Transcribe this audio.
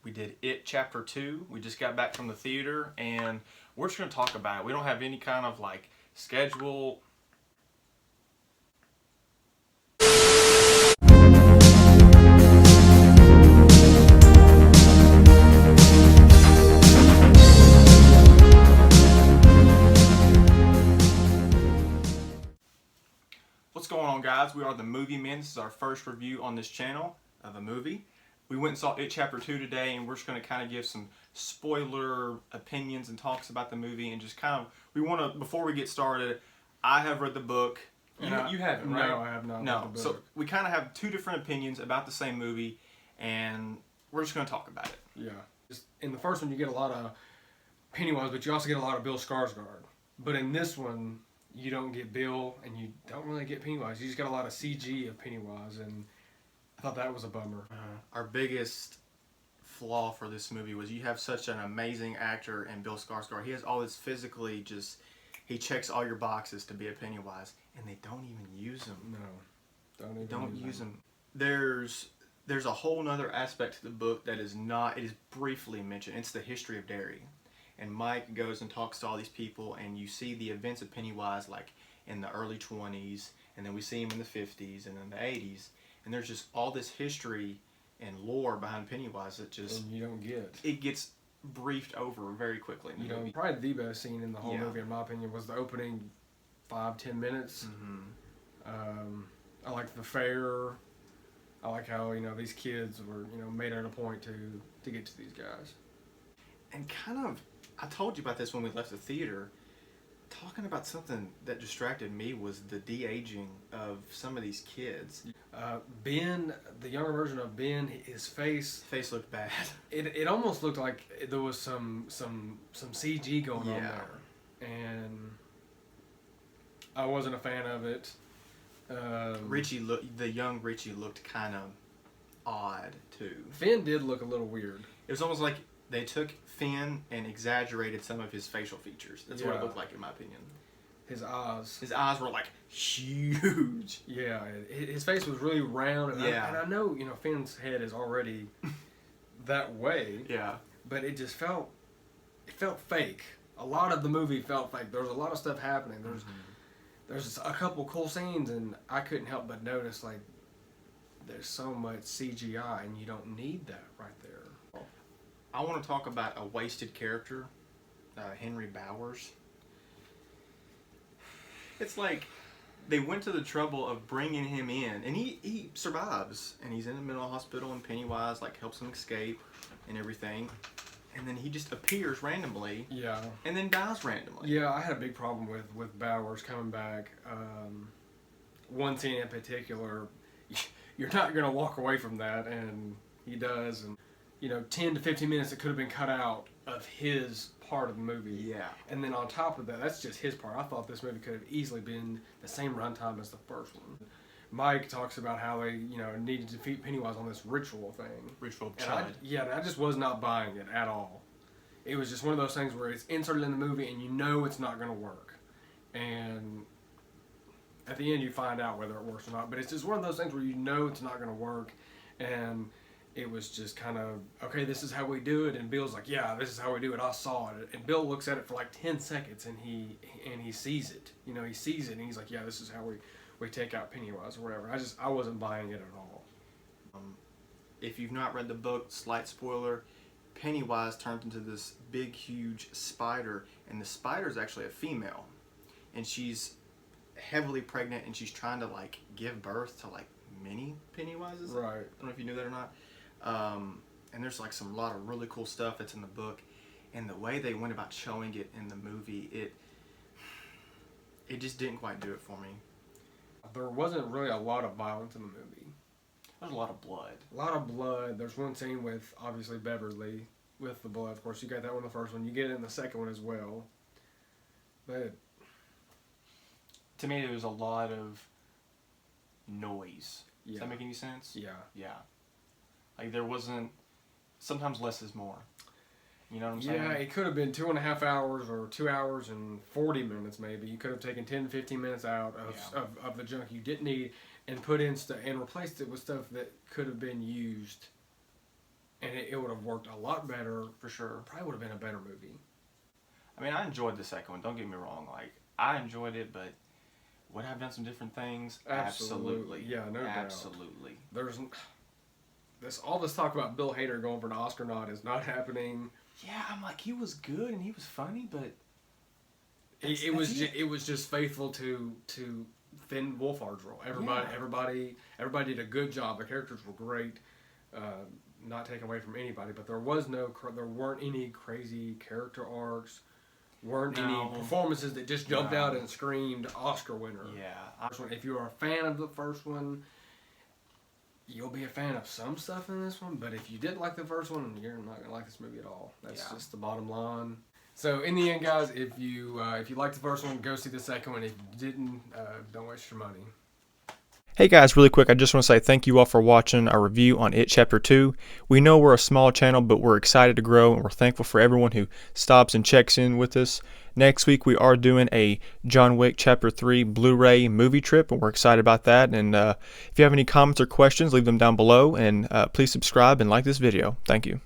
We did It Chapter 2. We just got back from the theater and we're just going to talk about it. We don't have any kind of like schedule. What's going on, guys? We are the Movie Men. This is our first review on this channel of a movie. We went and saw It Chapter 2 today, and we're just going to kind of give some spoiler opinions and talks about the movie, and just kind of, we want to, before we get started, I have read the book. You haven't, right? No, I have not No, read the so book. we kind of have two different opinions about the same movie, and we're just going to talk about it. Yeah. In the first one, you get a lot of Pennywise, but you also get a lot of Bill Skarsgård. But in this one, you don't get Bill, and you don't really get Pennywise. You just got a lot of CG of Pennywise, and I thought that was a bummer. Our biggest flaw for this movie was you have such an amazing actor in Bill Skarsgård. He has all this physically just, he checks all your boxes to be a Pennywise, and they don't even use him. No, Don't use him. There's a whole nother aspect to the book that is not, it is briefly mentioned. It's the history of Derry. And Mike goes and talks to all these people, and you see the events of Pennywise like in the early 20s, and then we see him in the 50s and in the 80s. And there's just all this history and lore behind Pennywise that just, and you don't get. it gets briefed over very quickly in the movie. Probably the best scene in the whole Yeah. movie, in my opinion, was the opening 5-10 minutes. Mm-hmm. I like the fair. I like how these kids were made it a point to get to these guys. And kind of, I told you about this when we left the theater. Talking about something that distracted me was the de-aging of some of these kids. Ben, the younger version of Ben, his face Face looked bad. it almost looked like there was some CG going on Yeah. there, and I wasn't a fan of it. The young Richie looked kind of odd too. Finn did look a little weird. It was almost like they took Finn and exaggerated some of his facial features. That's what it Yeah. looked like in my opinion. His eyes. His eyes were like huge. Yeah, his face was really round, and, Yeah. I know Finn's head is already that way, Yeah. but it just felt fake. A lot of the movie felt fake. There was a lot of stuff happening. There's a couple cool scenes, and I couldn't help but notice like there's so much CGI, and you don't need that right there. I want to talk about a wasted character, Henry Bowers. It's like they went to the trouble of bringing him in, and he survives, and he's in the mental hospital, and Pennywise like helps him escape and everything, and then he just appears randomly, Yeah. and then dies randomly. Yeah, I had a big problem with Bowers coming back. One scene in particular, you're not going to walk away from that, and he does. And 10 to 15 minutes that could have been cut out of his part of the movie. Yeah. And then on top of that, that's just his part. I thought this movie could have easily been the same runtime as the first one. Mike talks about how they, needed to defeat Pennywise on this ritual thing. Ritual And I just was not buying it at all. It was just one of those things where it's inserted in the movie and it's not going to work. And at the end you find out whether it works or not. But it's just one of those things where it's not going to work. And it was just kind of, okay, this is how we do it. And Bill's like, yeah, this is how we do it. I saw it. And Bill looks at it for like 10 seconds and he sees it. He sees it and he's like, yeah, this is how we take out Pennywise or whatever. I wasn't buying it at all. If you've not read the book, slight spoiler, Pennywise turns into this big, huge spider, and the spider is actually a female, and she's heavily pregnant, and she's trying to like give birth to like many Pennywises. Right. I don't know if you knew that or not. And there's like a lot of really cool stuff that's in the book, and the way they went about showing it in the movie, it just didn't quite do it for me. There wasn't really a lot of violence in the movie. There's a lot of blood. A lot of blood. There's one scene with, obviously, Beverly with the blood. Of course, you got that one in the first one. You get it in the second one as well. But To me, there was a lot of noise. Does yeah. that make any sense? Yeah. Yeah. Like there wasn't, sometimes less is more. You know what I'm saying? Yeah, it could have been 2.5 hours or 2 hours and 40 minutes maybe. You could have taken 10 to 15 minutes out of the junk you didn't need and put in and replaced it with stuff that could have been used and it would have worked a lot better. For sure. Probably would have been a better movie. I mean, I enjoyed the second one. Don't get me wrong. Like, I enjoyed it, but would I have done some different things? Absolutely. Yeah, no doubt. Absolutely. There's all this talk about Bill Hader going for an Oscar nod is not happening. Yeah, I'm like, he was good and he was funny, but It was just faithful to Finn Wolfhard's role. Everybody did a good job. The characters were great. Not taken away from anybody, but there weren't any crazy character arcs. Weren't any performances that just jumped out and screamed Oscar winner. Yeah. If you're a fan of the first one, you'll be a fan of some stuff in this one. But if you didn't like the first one, you're not gonna like this movie at all. That's just the bottom line. So in the end, guys, if you liked the first one, go see the second one. If you didn't, don't waste your money. Hey guys, really quick, I just want to say thank you all for watching our review on It Chapter 2. We know we're a small channel, but we're excited to grow, and we're thankful for everyone who stops and checks in with us. Next week, we are doing a John Wick Chapter 3 Blu-ray movie trip, and we're excited about that. And if you have any comments or questions, leave them down below, and please subscribe and like this video. Thank you.